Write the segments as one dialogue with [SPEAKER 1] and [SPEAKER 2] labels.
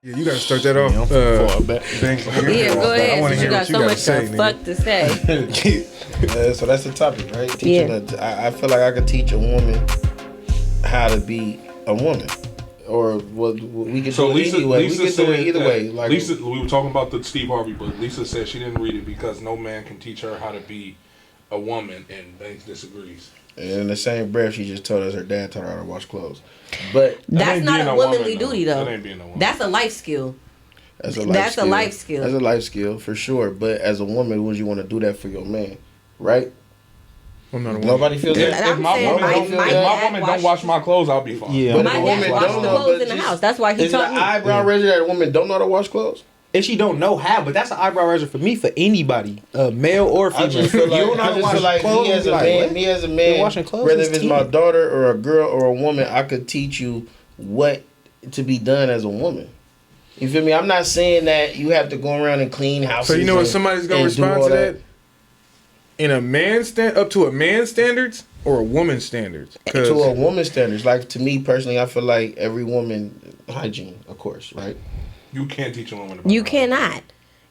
[SPEAKER 1] Yeah, you gotta start that off.
[SPEAKER 2] Yeah, go ahead. Since you got so much fuck to say.
[SPEAKER 3] So that's the topic, right? I feel like I could teach a woman how to be a woman, or what we could do it anyway. We could do it either way. Like
[SPEAKER 4] Lisa, we were talking about the Steve Harvey book. Lisa said she didn't read it because no man can teach her how to be a woman, and Banks disagrees.
[SPEAKER 3] And in the same breath, she just told us her dad taught her how to wash clothes. But
[SPEAKER 2] that's not a womanly duty, though.
[SPEAKER 4] That ain't being a woman.
[SPEAKER 2] That's a life skill.
[SPEAKER 3] That's a life skill. That's a life skill for sure. But as a woman, would you want to do that for your man, right?
[SPEAKER 1] I'm not a woman.
[SPEAKER 3] Nobody feels that.
[SPEAKER 4] If my woman don't wash my clothes, I'll be fine.
[SPEAKER 2] Yeah, my dad washed the clothes in the house. That's why he taught me.
[SPEAKER 3] Is it an eyebrow razor that a woman don't know how to wash clothes?
[SPEAKER 5] If she don't know how, but that's an eyebrow razor for me, for anybody, male or female.
[SPEAKER 3] I just feel like me as a man, whether if it's my daughter or a girl or a woman, I could teach you what to be done as a woman. You feel me? I'm not saying that you have to go around and clean houses.
[SPEAKER 1] So you know what somebody's gonna respond to that? In a man up to a man's standards or a woman's standards?
[SPEAKER 3] To a woman's standards. Like, to me personally, I feel like every woman, hygiene, of course, right?
[SPEAKER 4] You can't teach a woman about
[SPEAKER 2] You cannot.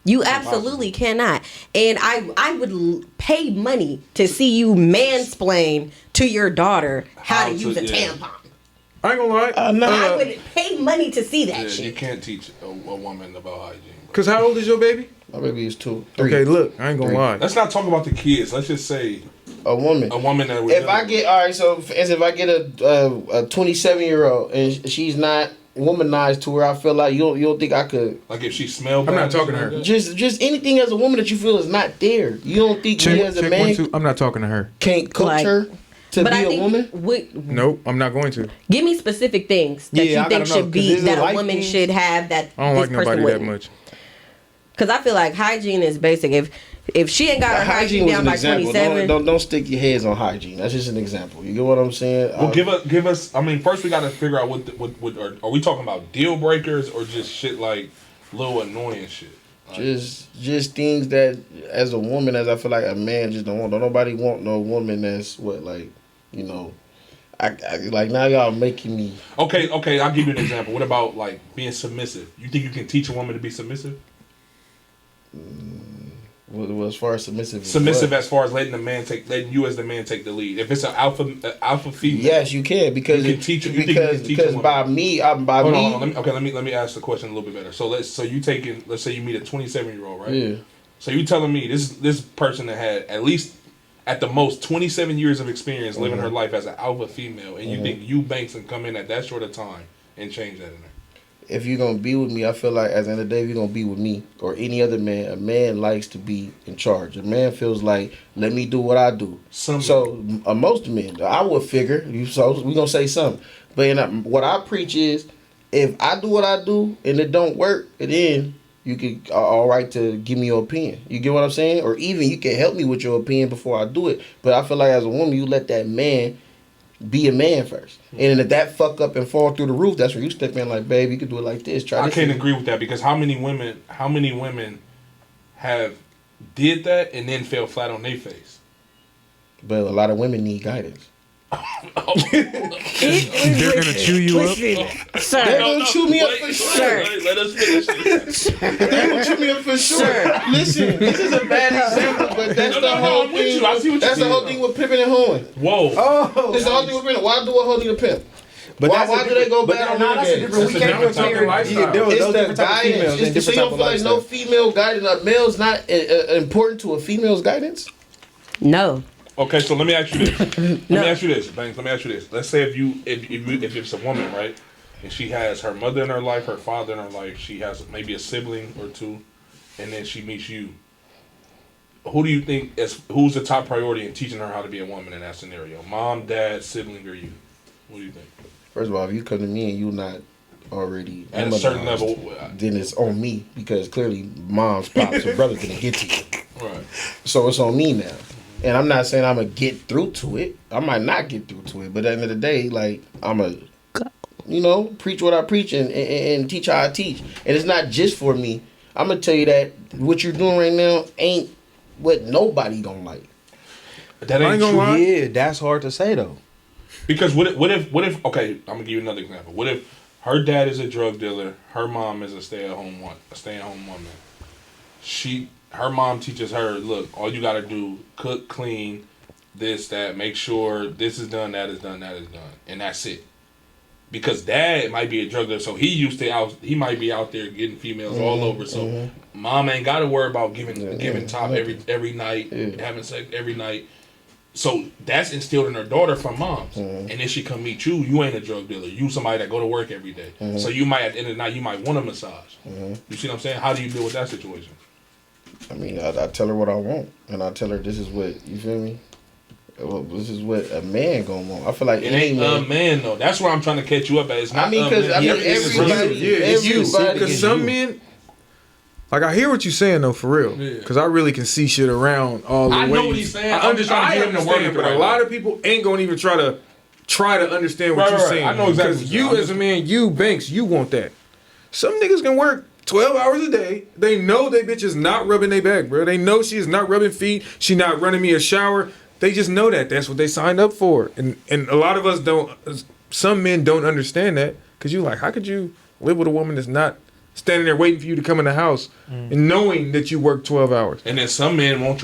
[SPEAKER 2] You absolutely cannot. And I would pay money to see you mansplain to your daughter how to use a tampon.
[SPEAKER 1] I ain't gonna lie.
[SPEAKER 2] I would pay money to see that shit.
[SPEAKER 4] You can't teach a woman about hygiene.
[SPEAKER 1] Because how old is your baby?
[SPEAKER 3] My baby is 2.
[SPEAKER 1] 3. Okay, look, I ain't gonna lie.
[SPEAKER 4] Let's not talk about the kids. Let's just say
[SPEAKER 3] a woman.
[SPEAKER 4] A woman that
[SPEAKER 3] if I get if I get a 27-year-old and she's not womanized to where I feel like you don't think I could,
[SPEAKER 4] like if she smelled
[SPEAKER 1] bad. I'm not talking to her.
[SPEAKER 3] Just anything as a woman that you feel is not there. You don't think me as a man
[SPEAKER 1] I'm not talking to her.
[SPEAKER 3] Can't coach her to be a woman?
[SPEAKER 1] Nope, I'm not going to.
[SPEAKER 2] Give me specific things that you think should be that a woman should have that
[SPEAKER 1] I don't like nobody that much.
[SPEAKER 2] Because I feel like hygiene is basic. If she ain't got her hygiene down by 27,
[SPEAKER 3] don't stick your heads on hygiene. That's just an example. You get what I'm saying?
[SPEAKER 4] Well, give us. I mean, first we got to figure out what are we talking about? Deal breakers or just shit like little annoying shit?
[SPEAKER 3] Like, just things that as a woman, as I feel like a man just don't want. Don't nobody want no woman that's I like now y'all making me.
[SPEAKER 4] Okay. I'll give you an example. What about like being submissive? You think you can teach a woman to be submissive?
[SPEAKER 3] Well, as far as submissive
[SPEAKER 4] as far as letting you as the man take the lead. If it's an alpha female,
[SPEAKER 3] yes, you can because
[SPEAKER 4] you can teach.
[SPEAKER 3] Because by me.
[SPEAKER 4] Hold on. Let me ask the question a little bit better. Let's say you meet a 27-year-old, right?
[SPEAKER 3] Yeah.
[SPEAKER 4] So you telling me this person that had at least at the most 27 years of experience living her life as an alpha female, and you think you Banks can come in at that short of time and change that in her?
[SPEAKER 3] If you're going to be with me, I feel like at the end of the day, if you're going to be with me or any other man, a man likes to be in charge. A man feels like, let me do what I do. So most men, I would figure, so we're going to say something. But what I preach is, if I do what I do and it don't work, then you can all right to give me your opinion. You get what I'm saying? Or even you can help me with your opinion before I do it. But I feel like as a woman, you let that man be a man first. And if that fuck up and fall through the roof, that's where you step in like, babe, you can do it like this.
[SPEAKER 4] I can't agree with that because how many women have did that and then fell flat on their face?
[SPEAKER 3] But a lot of women need guidance.
[SPEAKER 1] They're gonna chew you up,
[SPEAKER 2] sir.
[SPEAKER 3] They're gonna chew me up for sure.
[SPEAKER 4] Let us finish this.
[SPEAKER 3] They're gonna chew me up for sure. Listen, this is a bad example, but that's the whole thing. That's the whole thing with pimping and hoeing.
[SPEAKER 4] Whoa.
[SPEAKER 3] That's the whole thing with pimping. Why do a hoe need a pimp?
[SPEAKER 5] But
[SPEAKER 3] why do they go bad on
[SPEAKER 5] that's a different. We can't compare lifestyle.
[SPEAKER 3] It's the guidance. So you don't feel like no female guidance. A male's not important to a female's guidance?
[SPEAKER 2] No.
[SPEAKER 4] Okay, so let me ask you this. Let me ask you this. Let's say if it's a woman, right, and she has her mother in her life, her father in her life, she has maybe a sibling or two, and then she meets you. Who do you think who's the top priority in teaching her how to be a woman in that scenario? Mom, dad, sibling, or you? What do you think?
[SPEAKER 3] First of all, if you come to me and you're not already
[SPEAKER 4] at a certain level,
[SPEAKER 3] then it's on me because clearly mom's, pops, or brother's gonna get to you.
[SPEAKER 4] Right.
[SPEAKER 3] So it's on me now. And I'm not saying I'm going to get through to it. I might not get through to it. But at the end of the day, like, I'm going to, preach what I preach and teach how I teach. And it's not just for me. I'm going to tell you that what you're doing right now ain't what nobody going to like.
[SPEAKER 4] That ain't true.
[SPEAKER 5] Yeah, that's hard to say, though.
[SPEAKER 4] Because what if okay, I'm going to give you another example. What if Her dad is a drug dealer. Her mom is a stay-at-home woman. Her mom teaches her, look, all you gotta do, cook, clean, this, that, make sure this is done, that is done, that is done, and that's it. Because dad might be a drug dealer, so he might be out there getting females all over. So mom ain't got to worry about giving top every night, having sex every night. So that's instilled in her daughter from moms. And then she come meet you. You ain't a drug dealer. You somebody that go to work every day. So you might at the end of the night you might want a massage. You see what I'm saying? How do you deal with that situation?
[SPEAKER 3] I mean, I tell her what I want, and I tell her this is what, you feel me? Well, this is what a man gonna want. I feel like
[SPEAKER 4] it ain't a man though. That's where I'm trying to catch you up at. It's not.
[SPEAKER 3] Because everybody,
[SPEAKER 1] because some men. Like, I hear what you're saying though, for real. Because I really can see shit around all the ways.
[SPEAKER 4] I know what he's saying. I'm just trying to get him to work.
[SPEAKER 1] But a lot of people ain't gonna even try to understand what you're saying.
[SPEAKER 4] I know exactly.
[SPEAKER 1] Because you as a man, you Banks, you want that. Some niggas can work 12 hours a day. They know they bitch is not rubbing their back, bro. They know she is not rubbing feet. She not running me a shower. They just know that. That's what they signed up for. And a lot of us don't, some men don't understand that. Because you like, how could you live with a woman that's not standing there waiting for you to come in the house and knowing that you work 12 hours?
[SPEAKER 4] And then some men want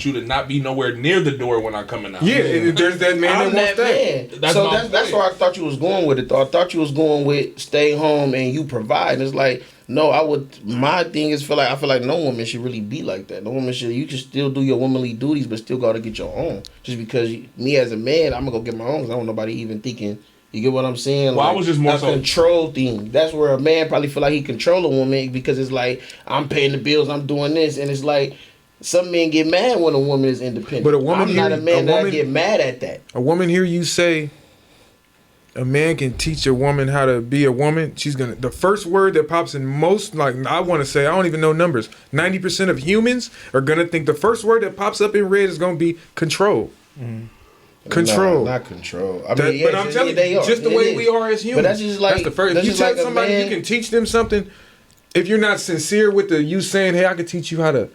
[SPEAKER 4] you to not be nowhere near the door when I come in the house.
[SPEAKER 1] Yeah, and there's that man that wants that.
[SPEAKER 3] That's where I thought you was going with it, though. I thought you was going with stay home and you provide. And it's like, no, my thing is I feel like no woman should really be like that. No woman you can still do your womanly duties, but still gotta get your own. Just because me as a man, I'm gonna go get my own because I don't want nobody even thinking, you get what I'm saying?
[SPEAKER 4] Well, I was just more so
[SPEAKER 3] control thing. That's where a man probably feel like he control a woman because it's like, I'm paying the bills, I'm doing this. And it's like, some men get mad when a woman is independent.
[SPEAKER 1] But a woman
[SPEAKER 3] I'm not a man that get mad at that.
[SPEAKER 1] A woman hear you say, a man can teach a woman how to be a woman. The first word that pops in most, like, I want to say, I don't even know numbers. 90% of humans are gonna think the first word that pops up in red is gonna be control. Control.
[SPEAKER 3] No, not control.
[SPEAKER 1] But I'm telling you, just the way we are as humans.
[SPEAKER 3] But that's just like,
[SPEAKER 1] that's the first. If you tell somebody you can teach them something, if you're not sincere with you saying, hey, I could teach you how to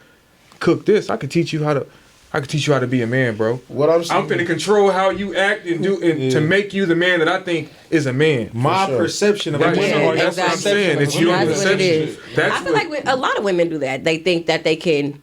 [SPEAKER 1] cook this. I could teach you how to be a man, bro.
[SPEAKER 3] What I'm saying,
[SPEAKER 1] I'm finna control how you act and do to make you the man that I think is a man.
[SPEAKER 5] My perception of women.
[SPEAKER 1] That's what I'm saying. It's your perception.
[SPEAKER 2] I feel like a lot of women do that. They think that they can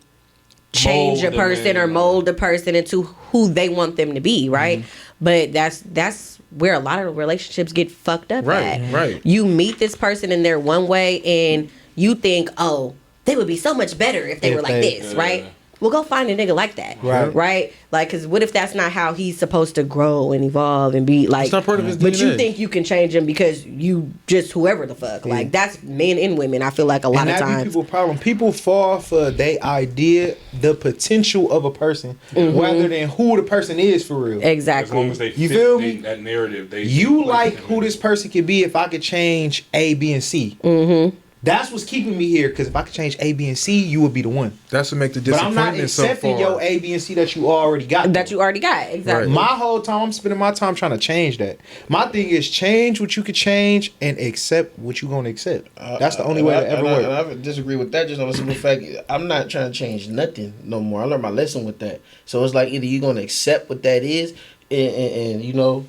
[SPEAKER 2] change a person or mold a person into who they want them to be, right? But that's where a lot of relationships get fucked up at.
[SPEAKER 1] Right.
[SPEAKER 2] You meet this person and they're one way and you think, oh, they would be so much better if they were like this, right? Well, go find a nigga like that, right? Like, because what if that's not how he's supposed to grow and evolve and be like?
[SPEAKER 1] It's not part of his DNA.
[SPEAKER 2] But you think you can change him because you just whoever the fuck. Like, that's men and women. I feel like a lot of times.
[SPEAKER 5] People problem. People fall for their idea, the potential of a person, rather than who the person is for real.
[SPEAKER 2] Exactly.
[SPEAKER 4] As long as they
[SPEAKER 5] you
[SPEAKER 4] fit
[SPEAKER 5] feel me?
[SPEAKER 4] That narrative.
[SPEAKER 5] You like who this person could be if I could change A, B, and C. That's what's keeping me here, because if I could change A, B, and C, you would be the one.
[SPEAKER 1] That's what make the
[SPEAKER 5] disappointment. But I'm not accepting your A, B, and C that you already got.
[SPEAKER 2] Exactly.
[SPEAKER 5] Right. My whole time, I'm spending my time trying to change that. My thing is change what you could change and accept what you're going to accept. That's the only way to ever work.
[SPEAKER 3] And I disagree with that just on the simple fact, I'm not trying to change nothing no more. I learned my lesson with that. So it's like either you're going to accept what that is and you know,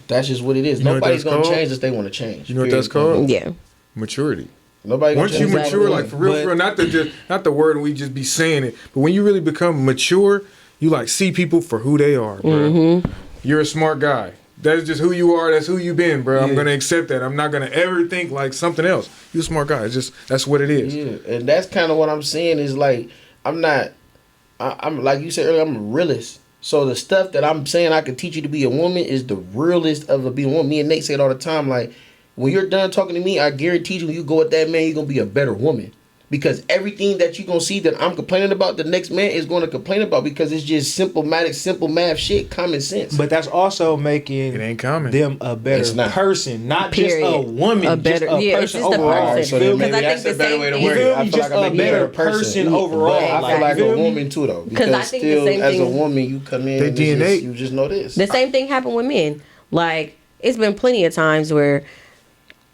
[SPEAKER 3] that's just what it is. Nobody's going to change if they want to change.
[SPEAKER 1] You know what that's called?
[SPEAKER 2] Yeah.
[SPEAKER 1] Maturity.
[SPEAKER 3] Nobody
[SPEAKER 1] once you mature, like for real, not the word and we just be saying it, but when you really become mature, you like see people for who they are, bro. You're a smart guy. That's just who you are. That's who you been, bro. I'm gonna accept that. I'm not gonna ever think like something else. You're a smart guy. It's just that's what it is.
[SPEAKER 3] Yeah, and that's kind of what I'm saying is like I'm like you said earlier, I'm a realist. So the stuff that I'm saying I can teach you to be a woman is the realest of being a woman. Me and Nate say it all the time, like. When you're done talking to me, I guarantee you when you go with that man, you're going to be a better woman. Because everything that you're going to see that I'm complaining about, the next man is going to complain about because it's just simple math shit, common sense.
[SPEAKER 5] But that's also making
[SPEAKER 1] it ain't common.
[SPEAKER 5] them a better person, not just a woman,
[SPEAKER 2] a better,
[SPEAKER 5] just a person
[SPEAKER 2] it's
[SPEAKER 5] overall.
[SPEAKER 2] Person.
[SPEAKER 3] So then maybe
[SPEAKER 2] that's
[SPEAKER 3] the better way to word it. I feel like I'm a better person
[SPEAKER 5] overall.
[SPEAKER 3] I feel like a woman too, though. Because
[SPEAKER 2] I think
[SPEAKER 3] still,
[SPEAKER 2] the same
[SPEAKER 3] as
[SPEAKER 2] thing,
[SPEAKER 3] a woman, you come in and
[SPEAKER 1] DNA.
[SPEAKER 3] You just know this.
[SPEAKER 2] The same thing happened with men. Like, it's been plenty of times where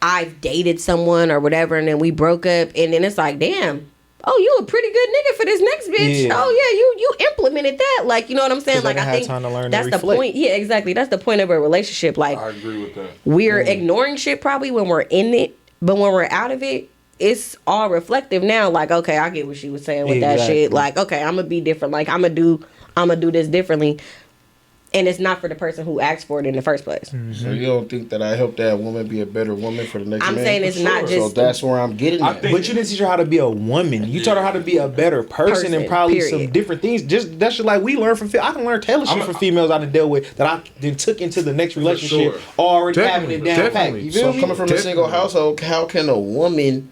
[SPEAKER 2] I've dated someone or whatever, and then we broke up, and then it's like, damn, oh, you a pretty good nigga for this next bitch.
[SPEAKER 5] Yeah.
[SPEAKER 2] Oh yeah, you implemented that. Like, you know what I'm saying? Like, I think
[SPEAKER 5] time to learn
[SPEAKER 2] that's
[SPEAKER 5] to
[SPEAKER 2] the
[SPEAKER 5] reflect.
[SPEAKER 2] point. Yeah, exactly. That's the point of a relationship. Like,
[SPEAKER 4] I agree with that.
[SPEAKER 2] we're ignoring shit probably when we're in it, but when we're out of it, it's all reflective now. Like, okay, I get what she was saying with that shit. Like, okay, I'm gonna be different. Like, I'm gonna do this differently. And it's not for the person who asked for it in the first place.
[SPEAKER 3] Mm-hmm. So you don't think that I helped that woman be a better woman for the next man?
[SPEAKER 2] I'm saying it's not just...
[SPEAKER 3] So that's where I'm getting at.
[SPEAKER 5] But you didn't teach her how to be a woman. You taught her how to be a better person and probably some different things. Just that's just like we learn from. I can learn Taylor shit from females I done dealt with that I then took into the next relationship already having it down pat. You feel
[SPEAKER 3] So
[SPEAKER 5] me?
[SPEAKER 3] coming from a single household, how can a woman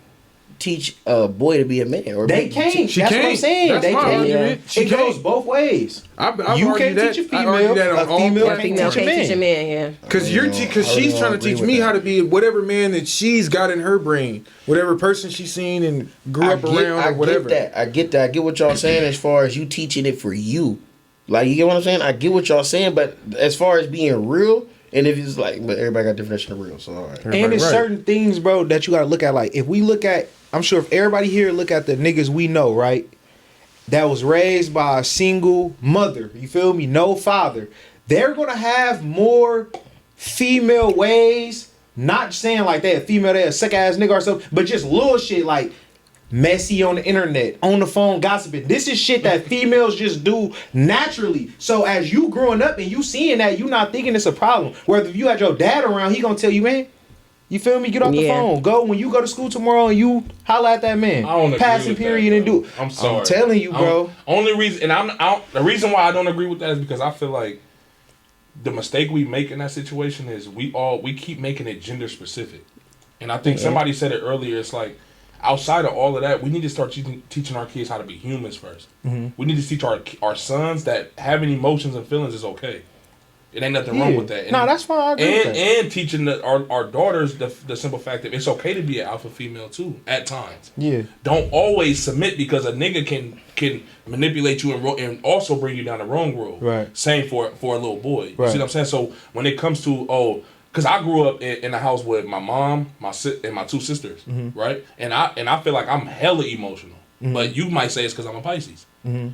[SPEAKER 3] teach a boy to be a man? Or
[SPEAKER 5] they can't. That's what I'm saying.
[SPEAKER 1] That's
[SPEAKER 5] they
[SPEAKER 1] my
[SPEAKER 5] can't.
[SPEAKER 1] argument. She
[SPEAKER 5] It goes
[SPEAKER 1] can't.
[SPEAKER 5] both ways.
[SPEAKER 1] I've
[SPEAKER 5] You
[SPEAKER 1] argued
[SPEAKER 5] can't teach a female. A female can't
[SPEAKER 2] Female
[SPEAKER 5] teach a
[SPEAKER 2] can't teach a
[SPEAKER 5] man.
[SPEAKER 2] man, yeah.
[SPEAKER 1] Because
[SPEAKER 3] I
[SPEAKER 1] she's
[SPEAKER 3] don't
[SPEAKER 1] trying to
[SPEAKER 3] agree
[SPEAKER 1] teach
[SPEAKER 3] with
[SPEAKER 1] me
[SPEAKER 3] that.
[SPEAKER 1] how to be whatever man that she's got in her brain, whatever person she's seen and grew up around or whatever.
[SPEAKER 3] I get that. I get what y'all saying as far as you teaching it for you. Like, you get what I'm saying? I get what y'all saying, but as far as being real, and if it's like, but everybody got definition of real, so all right.
[SPEAKER 5] And there's certain things, bro, that you got to look at. Like, if we look at, I'm sure if everybody here look at the niggas we know, right, that was raised by a single mother, you feel me, no father, they're going to have more female ways, not saying like they a female, they a sick ass nigga or something, but just little shit like messy on the internet, on the phone, gossiping. This is shit that females just do naturally. So as you growing up and you seeing that, you not thinking it's a problem. Whether if you had your dad around, he gonna tell you, man, you feel me? Get off the phone. Go when you go to school tomorrow and you holla at that man.
[SPEAKER 4] I don't agree
[SPEAKER 5] Passing
[SPEAKER 4] with
[SPEAKER 5] period
[SPEAKER 4] that,
[SPEAKER 5] and do.
[SPEAKER 4] I'm sorry.
[SPEAKER 5] I'm telling you, bro.
[SPEAKER 4] Only reason, and the reason why I don't agree with that is because I feel like the mistake we make in that situation is we keep making it gender specific, and I think somebody said it earlier. It's like, outside of all of that, we need to start teaching our kids how to be humans first. Mm-hmm. We need to teach our sons that having emotions and feelings is okay. It ain't nothing wrong with that. And,
[SPEAKER 5] no, that's fine. I agree with that.
[SPEAKER 4] And teaching our daughters the simple fact that it's okay to be an alpha female too at times.
[SPEAKER 5] Yeah.
[SPEAKER 4] Don't always submit because a nigga can manipulate you and also bring you down the wrong road.
[SPEAKER 5] Right.
[SPEAKER 4] Same for a little boy. You
[SPEAKER 5] Right.
[SPEAKER 4] see what I'm saying? So when it comes to because I grew up in a house with my mom, and my two sisters, right? And I feel like I'm hella emotional. But you might say it's because I'm a Pisces.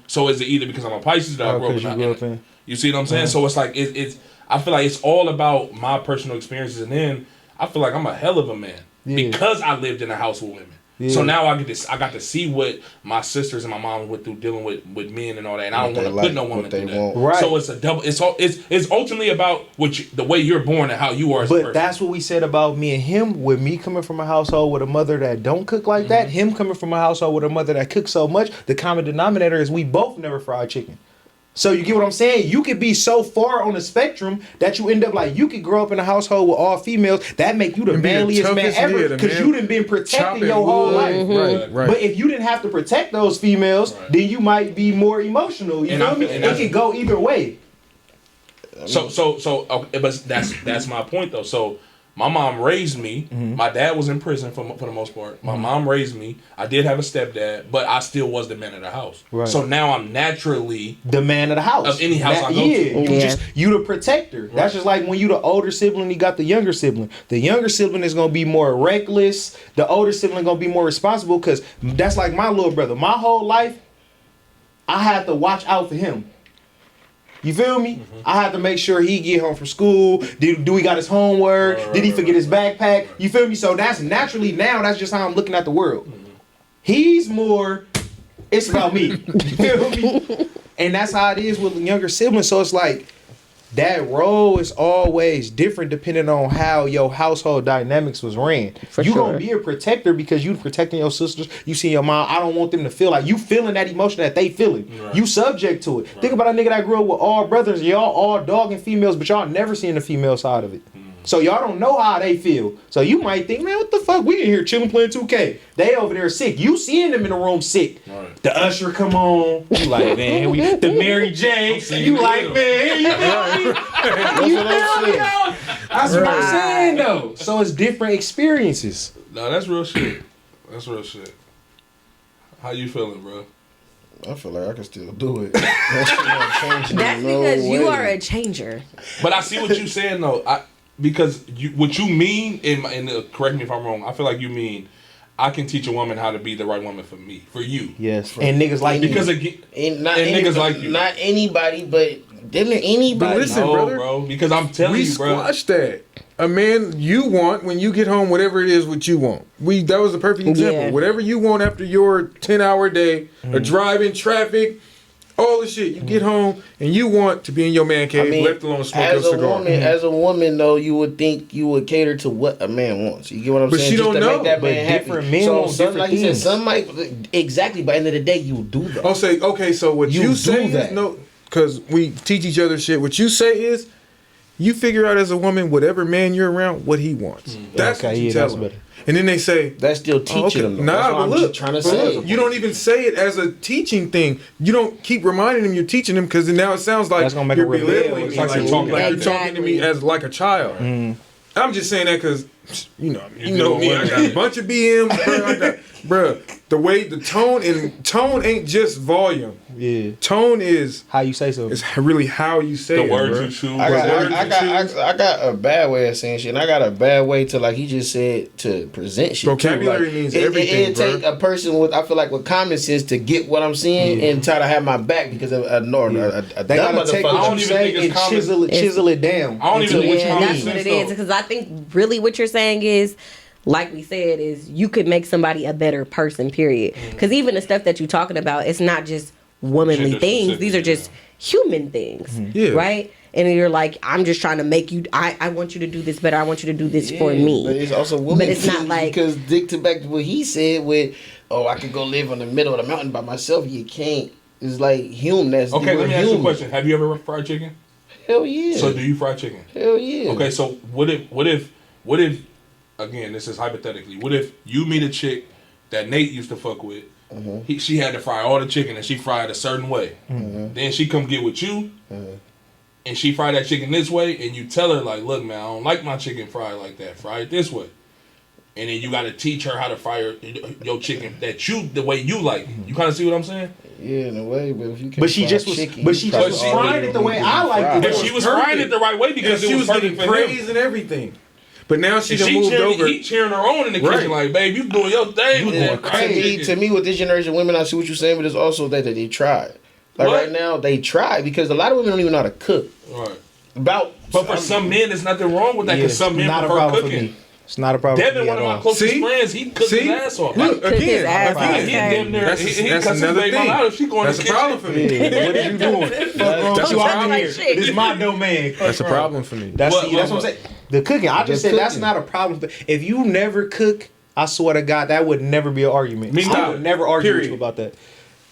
[SPEAKER 4] So is it either because I'm a Pisces that I grew up in? You see what I'm saying? So it's like it's. I feel like it's all about my personal experiences, and then I feel like I'm a hell of a man because I lived in a house with women. Yeah. So now I got to see what my sisters and my mom went through dealing with men and all that, and I don't want to put no woman through that.
[SPEAKER 5] Right.
[SPEAKER 4] So it's a double. It's ultimately about the way you're born and how you are as a person.
[SPEAKER 5] But that's what we said about me and him. With me coming from a household with a mother that don't cook like that, him coming from a household with a mother that cooks so much, the common denominator is we both never fried chicken. So you get what I'm saying? You could be so far on the spectrum that you end up like, you could grow up in a household with all females. That make you the manliest man ever because you done been protecting your whole life.
[SPEAKER 1] Right.
[SPEAKER 5] But if you didn't have to protect those females, then you might be more emotional. You feel me? It could go either way.
[SPEAKER 4] So okay, but that's my point though. So my mom raised me. My dad was in prison for the most part. My mom raised me. I did have a stepdad, but I still was the man of the house. Right. So now I'm naturally
[SPEAKER 5] the man of the house.
[SPEAKER 4] Of any house I go to.
[SPEAKER 5] You the protector. Right. That's just like when you the older sibling, you got the younger sibling. The younger sibling is gonna be more reckless. The older sibling gonna be more responsible because that's like my little brother. My whole life, I had to watch out for him. You feel me? I had to make sure he get home from school. Do he got his homework? Did he forget his backpack? You feel me? So that's naturally now, that's just how I'm looking at the world. He's more, it's about me. You feel me? And that's how it is with younger siblings. So it's like, that role is always different depending on how your household dynamics was ran. You gonna be a protector because you protecting your sisters. You see your mom. I don't want them to feel like you feeling that emotion that they feeling. Right. You subject to it. Right. Think about a nigga that grew up with all brothers. Y'all all dogging females, but y'all never seen the female side of it. So y'all don't know how they feel. So you might think, man, what the fuck? We in here chilling playing 2K. They over there sick. You seeing them in the room sick. Right. The usher come on. You like, man, the Mary J. You like, man, you feel me? You feel me? That's what I'm saying though. So it's different experiences.
[SPEAKER 4] No, that's real shit. That's real shit. How you feeling, bro?
[SPEAKER 3] I feel like I can still do it. That's
[SPEAKER 2] because you are a changer.
[SPEAKER 4] But I see what you're saying though. Because what you mean, correct me if I'm wrong, I feel like you mean I can teach a woman how to be the right woman for me, for you.
[SPEAKER 5] Yes, and niggas like you.
[SPEAKER 4] Because niggas like you.
[SPEAKER 3] Not anybody, but damn near anybody.
[SPEAKER 1] But listen,
[SPEAKER 4] No,
[SPEAKER 1] brother,
[SPEAKER 4] bro, because I'm telling you, bro.
[SPEAKER 1] We squash that. A man you want when you get home, whatever it is what you want. That was a perfect example.
[SPEAKER 2] Yeah.
[SPEAKER 1] Whatever you want after your 10-hour day, a drive in traffic, all the shit. You get home and you want to be in your man cave, left alone smoke your cigar.
[SPEAKER 3] As a woman, though, you would think you would cater to what a man wants. You get what I'm
[SPEAKER 1] But
[SPEAKER 3] saying?
[SPEAKER 1] she
[SPEAKER 3] Just
[SPEAKER 1] don't
[SPEAKER 3] to
[SPEAKER 1] know.
[SPEAKER 3] make that
[SPEAKER 5] But
[SPEAKER 3] man happy.
[SPEAKER 5] different men want different
[SPEAKER 3] like you said,
[SPEAKER 5] things.
[SPEAKER 3] some might exactly. But at the end of the day, you do that.
[SPEAKER 1] Okay, so what
[SPEAKER 3] You
[SPEAKER 1] you
[SPEAKER 3] do
[SPEAKER 1] say
[SPEAKER 3] that.
[SPEAKER 1] is no, because we teach each other shit. What you say is, you figure out as a woman, whatever man you're around, what he wants. That's
[SPEAKER 5] Okay,
[SPEAKER 1] what you
[SPEAKER 5] yeah,
[SPEAKER 1] tell
[SPEAKER 5] that's
[SPEAKER 1] him.
[SPEAKER 5] better.
[SPEAKER 1] And then they say,
[SPEAKER 3] That's still teaching them. Though. That's
[SPEAKER 1] nah,
[SPEAKER 3] what
[SPEAKER 1] but
[SPEAKER 3] I'm
[SPEAKER 1] look,
[SPEAKER 3] just trying to
[SPEAKER 1] but
[SPEAKER 3] say.
[SPEAKER 1] look, you don't even say it as a teaching thing. You don't keep reminding him you're teaching him because now it sounds like
[SPEAKER 5] That's gonna make
[SPEAKER 1] you're
[SPEAKER 5] a rebel.
[SPEAKER 1] belittling
[SPEAKER 5] It's
[SPEAKER 1] me,
[SPEAKER 5] like
[SPEAKER 1] like,
[SPEAKER 5] you're
[SPEAKER 1] talking,
[SPEAKER 5] talking-
[SPEAKER 1] you're talking to me as like a child. I'm just saying that because you know me. I got a bunch of BMs, bro. The way the tone ain't just volume.
[SPEAKER 5] Yeah,
[SPEAKER 1] Tone is
[SPEAKER 5] how you say so.
[SPEAKER 1] it's really how you say
[SPEAKER 4] The
[SPEAKER 1] it,
[SPEAKER 4] words
[SPEAKER 1] bro.
[SPEAKER 4] you choose.
[SPEAKER 3] I got a bad way of saying shit, and I got a bad way to, like he just said, to present shit.
[SPEAKER 1] Vocabulary
[SPEAKER 3] Like,
[SPEAKER 1] means everything,
[SPEAKER 3] It take a person with, I feel like, with common sense to get what I'm saying and try to have my back because of a
[SPEAKER 5] They
[SPEAKER 3] dumb
[SPEAKER 5] gotta take
[SPEAKER 3] motherfucker.
[SPEAKER 4] I
[SPEAKER 5] what
[SPEAKER 4] don't
[SPEAKER 5] you
[SPEAKER 4] even
[SPEAKER 5] say
[SPEAKER 4] think it's
[SPEAKER 5] and
[SPEAKER 4] common.
[SPEAKER 5] chisel it down.
[SPEAKER 4] I don't even
[SPEAKER 5] into
[SPEAKER 4] think
[SPEAKER 5] what
[SPEAKER 4] it's
[SPEAKER 5] you
[SPEAKER 2] Yeah,
[SPEAKER 4] common
[SPEAKER 2] that's
[SPEAKER 5] mean.
[SPEAKER 2] what
[SPEAKER 4] sense,
[SPEAKER 2] it is.
[SPEAKER 4] though.
[SPEAKER 2] Because I think really what you're saying is, like we said, is you could make somebody a better person, period. Because even the stuff that you're talking about, it's not just womanly
[SPEAKER 4] Gender
[SPEAKER 2] things.
[SPEAKER 4] specific,
[SPEAKER 2] These are just human things.
[SPEAKER 1] Yeah.
[SPEAKER 2] Right? And you're like, I'm just trying to make you, I want you to do this better. I want you to do this for
[SPEAKER 3] But
[SPEAKER 2] me.
[SPEAKER 3] it's also women.
[SPEAKER 2] But it's not like-
[SPEAKER 3] because Dick to back to what he said with, oh, I could go live in the middle of the mountain by myself. You can't. It's like human. That's
[SPEAKER 4] Okay,
[SPEAKER 3] we're
[SPEAKER 4] let me ask you a
[SPEAKER 3] human.
[SPEAKER 4] question. Have you ever fried chicken?
[SPEAKER 3] Hell yeah.
[SPEAKER 4] So do you fry chicken?
[SPEAKER 3] Hell yeah.
[SPEAKER 4] Okay, so what if again, this is hypothetically, what if you meet a chick that Nate used to fuck with, she had to fry all the chicken and she fried a certain way. Then she come get with you and she fry that chicken this way and you tell her like, look man, I don't like my chicken fried like that. Fry it this way. And then you got to teach her how to fry your chicken the way you like it. You kind of see what I'm saying?
[SPEAKER 3] Yeah, in a way, but if you can't
[SPEAKER 5] But she
[SPEAKER 3] fry
[SPEAKER 5] just was,
[SPEAKER 3] chicken,
[SPEAKER 5] but
[SPEAKER 3] you
[SPEAKER 5] she
[SPEAKER 3] probably
[SPEAKER 5] just
[SPEAKER 3] already
[SPEAKER 5] frying it the
[SPEAKER 3] don't
[SPEAKER 5] way
[SPEAKER 3] need to
[SPEAKER 5] I
[SPEAKER 3] be
[SPEAKER 5] like
[SPEAKER 3] fried.
[SPEAKER 5] it.
[SPEAKER 4] And she was frying it the right way because
[SPEAKER 1] she
[SPEAKER 4] it
[SPEAKER 1] was
[SPEAKER 4] was
[SPEAKER 1] getting
[SPEAKER 4] perfect for him.
[SPEAKER 1] praise and everything. But now she
[SPEAKER 4] And
[SPEAKER 1] done
[SPEAKER 4] she
[SPEAKER 1] moved over.
[SPEAKER 4] he cheering her on in the kitchen like, babe, you doing your thing. with that fried chicken."
[SPEAKER 3] To me, with this generation of women, I see what you're saying, but it's also that they try. Like
[SPEAKER 4] What?
[SPEAKER 3] right now, they try because a lot of women don't even know how to cook.
[SPEAKER 4] Right.
[SPEAKER 3] But
[SPEAKER 4] for some men, there's nothing wrong with that because some men
[SPEAKER 5] not a
[SPEAKER 4] prefer
[SPEAKER 5] problem
[SPEAKER 4] cooking.
[SPEAKER 5] for me. It's not a problem for
[SPEAKER 4] Devin,
[SPEAKER 5] me
[SPEAKER 4] one
[SPEAKER 5] at
[SPEAKER 4] of my
[SPEAKER 5] all.
[SPEAKER 4] closest
[SPEAKER 1] See?
[SPEAKER 4] friends, he cooked his ass off.
[SPEAKER 1] Look,
[SPEAKER 2] Cook his
[SPEAKER 1] again,
[SPEAKER 2] ass off.
[SPEAKER 4] He damn near,
[SPEAKER 1] that's
[SPEAKER 4] he
[SPEAKER 1] that's
[SPEAKER 4] cussed his
[SPEAKER 1] another
[SPEAKER 4] baby mama out
[SPEAKER 1] thing.
[SPEAKER 4] if she going
[SPEAKER 1] That's
[SPEAKER 4] to
[SPEAKER 1] a
[SPEAKER 4] the
[SPEAKER 1] problem
[SPEAKER 4] kitchen.
[SPEAKER 1] for me.
[SPEAKER 5] Yeah, what are you doing? Fuck wrong
[SPEAKER 1] That's
[SPEAKER 5] with you?
[SPEAKER 1] a
[SPEAKER 5] I'm
[SPEAKER 1] problem.
[SPEAKER 5] here. This is my domain.
[SPEAKER 1] That's a problem for me.
[SPEAKER 5] That's
[SPEAKER 4] What-
[SPEAKER 5] that's what I'm saying. The cooking. I just
[SPEAKER 3] Just
[SPEAKER 5] said that's
[SPEAKER 3] cooking.
[SPEAKER 5] not a problem. If you never cook, I swear to God, that would never be an argument.
[SPEAKER 1] Me
[SPEAKER 5] I
[SPEAKER 1] neither.
[SPEAKER 5] would never argue with
[SPEAKER 1] Period.
[SPEAKER 5] you about that.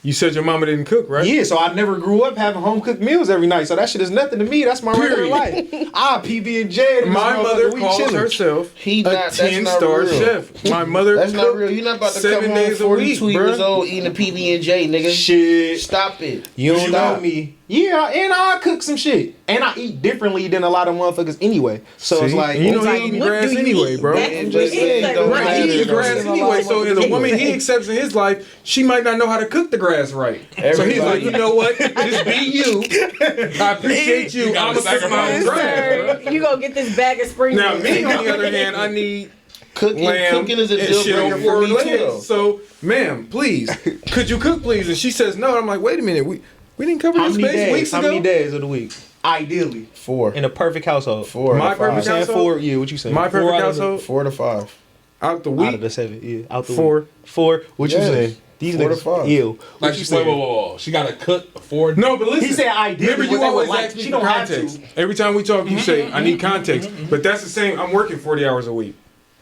[SPEAKER 1] You said your mama didn't cook, right?
[SPEAKER 5] Yeah, so I never grew up having home cooked meals every night. So that shit is nothing to me. That's my regular
[SPEAKER 1] Period.
[SPEAKER 5] life. I PB&J.
[SPEAKER 1] My mother calls herself
[SPEAKER 3] He
[SPEAKER 1] a
[SPEAKER 3] not- that's not
[SPEAKER 1] 10-star
[SPEAKER 3] real.
[SPEAKER 1] chef. My mother
[SPEAKER 3] that's not
[SPEAKER 1] cooked
[SPEAKER 3] real. You're not about to
[SPEAKER 1] 7
[SPEAKER 3] come home
[SPEAKER 1] days a week,
[SPEAKER 3] 42 years
[SPEAKER 1] bruh.
[SPEAKER 3] old eating a PB&J, nigga.
[SPEAKER 5] Shit.
[SPEAKER 3] Stop it.
[SPEAKER 5] You don't
[SPEAKER 3] Stop.
[SPEAKER 5] know me. Yeah, and I cook some shit. And I eat differently than a lot of motherfuckers anyway. So it's
[SPEAKER 1] See?
[SPEAKER 5] like,
[SPEAKER 1] And you know
[SPEAKER 2] It's like,
[SPEAKER 1] he eating
[SPEAKER 2] what
[SPEAKER 1] grass
[SPEAKER 2] do you
[SPEAKER 1] anyway,
[SPEAKER 2] eat?
[SPEAKER 1] bro.
[SPEAKER 2] That's
[SPEAKER 3] I'm
[SPEAKER 2] what
[SPEAKER 3] just
[SPEAKER 2] it
[SPEAKER 3] saying,
[SPEAKER 2] is.
[SPEAKER 3] don't
[SPEAKER 1] Right,
[SPEAKER 3] matter.
[SPEAKER 1] he eating grass
[SPEAKER 3] Don't
[SPEAKER 1] anyway. So as a woman he
[SPEAKER 2] Anyway.
[SPEAKER 1] accepts in his life, she might not know how to cook the grass right. So he's like,
[SPEAKER 3] Everybody-
[SPEAKER 1] you know what? Just be you. I appreciate you.
[SPEAKER 4] You gotta
[SPEAKER 1] I'm gonna cook my own
[SPEAKER 4] sacrifice.
[SPEAKER 1] grass. Bro.
[SPEAKER 2] You gonna get this bag of spring
[SPEAKER 1] Now
[SPEAKER 2] rolls.
[SPEAKER 1] me on the other hand, I need
[SPEAKER 3] Cooking
[SPEAKER 1] lamb
[SPEAKER 3] is a
[SPEAKER 1] and
[SPEAKER 3] deal
[SPEAKER 1] shit on
[SPEAKER 3] breaker
[SPEAKER 1] 4
[SPEAKER 3] for me
[SPEAKER 1] legs.
[SPEAKER 3] too, though.
[SPEAKER 1] So, ma'am, please, could you cook, please? And she says no. I'm like, wait a minute, we didn't cover
[SPEAKER 5] how
[SPEAKER 1] this
[SPEAKER 5] many
[SPEAKER 1] space
[SPEAKER 5] days?
[SPEAKER 1] weeks
[SPEAKER 5] How
[SPEAKER 1] ago.
[SPEAKER 5] many days of the week? Ideally.
[SPEAKER 3] 4.
[SPEAKER 5] In a perfect household.
[SPEAKER 3] 4.
[SPEAKER 1] My
[SPEAKER 3] out of
[SPEAKER 1] perfect
[SPEAKER 3] five.
[SPEAKER 5] Saying
[SPEAKER 1] household?
[SPEAKER 5] 4, yeah, what you saying?
[SPEAKER 1] My perfect
[SPEAKER 5] Four out of the-
[SPEAKER 1] household
[SPEAKER 3] 4 to 5.
[SPEAKER 1] out the
[SPEAKER 5] Out
[SPEAKER 1] week.
[SPEAKER 5] of the 7, yeah. Out the
[SPEAKER 1] 4.
[SPEAKER 5] week. 4. What you
[SPEAKER 3] Yes.
[SPEAKER 5] saying? These
[SPEAKER 3] 4 to
[SPEAKER 5] niggas
[SPEAKER 3] 5.
[SPEAKER 5] ill.
[SPEAKER 4] Like,
[SPEAKER 5] What you
[SPEAKER 4] wait,
[SPEAKER 5] saying?
[SPEAKER 4] whoa. She got to cook for.
[SPEAKER 1] No, but listen.
[SPEAKER 5] He said ideally
[SPEAKER 1] Remember,
[SPEAKER 5] what
[SPEAKER 1] you
[SPEAKER 5] they
[SPEAKER 1] always
[SPEAKER 5] would like.
[SPEAKER 1] ask me
[SPEAKER 5] She
[SPEAKER 1] for
[SPEAKER 5] don't have
[SPEAKER 1] context.
[SPEAKER 5] to.
[SPEAKER 1] Every time we talk, you say, I need context. But that's the same. I'm working 40 hours a week.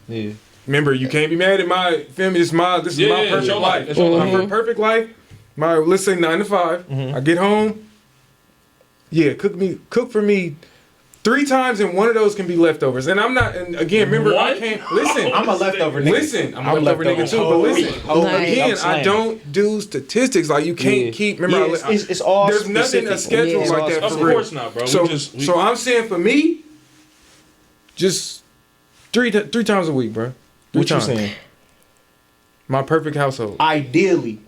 [SPEAKER 5] Yeah.
[SPEAKER 1] Remember, you can't be mad at my family. This is my
[SPEAKER 4] Yeah,
[SPEAKER 1] perfect
[SPEAKER 4] it's your life.
[SPEAKER 1] life.
[SPEAKER 4] It's your life.
[SPEAKER 1] My perfect life. My let's say 9 to 5. I get home. Yeah, cook for me 3 times, and one of those can be leftovers. And I'm not. And again, remember, I
[SPEAKER 4] What?
[SPEAKER 1] can't listen.
[SPEAKER 5] I'm a leftover nigga.
[SPEAKER 1] Listen, I'm a leftover nigga too. But
[SPEAKER 5] Whole
[SPEAKER 1] listen,
[SPEAKER 5] week. Whole
[SPEAKER 2] Like-
[SPEAKER 5] week.
[SPEAKER 1] again,
[SPEAKER 5] I'm
[SPEAKER 1] I
[SPEAKER 5] slaying.
[SPEAKER 1] don't do statistics. Like you can't
[SPEAKER 5] Yeah.
[SPEAKER 1] keep. Remember,
[SPEAKER 5] Yeah, it's all
[SPEAKER 1] there's nothing a
[SPEAKER 5] specific.
[SPEAKER 1] schedule
[SPEAKER 2] Yeah.
[SPEAKER 1] like that
[SPEAKER 4] Of
[SPEAKER 1] for real.
[SPEAKER 4] course not, bro.
[SPEAKER 1] So,
[SPEAKER 4] We
[SPEAKER 1] so I'm saying for me, just three times a week, bro. 3
[SPEAKER 5] What you
[SPEAKER 1] times.
[SPEAKER 5] saying?
[SPEAKER 1] My perfect household.
[SPEAKER 5] Ideally.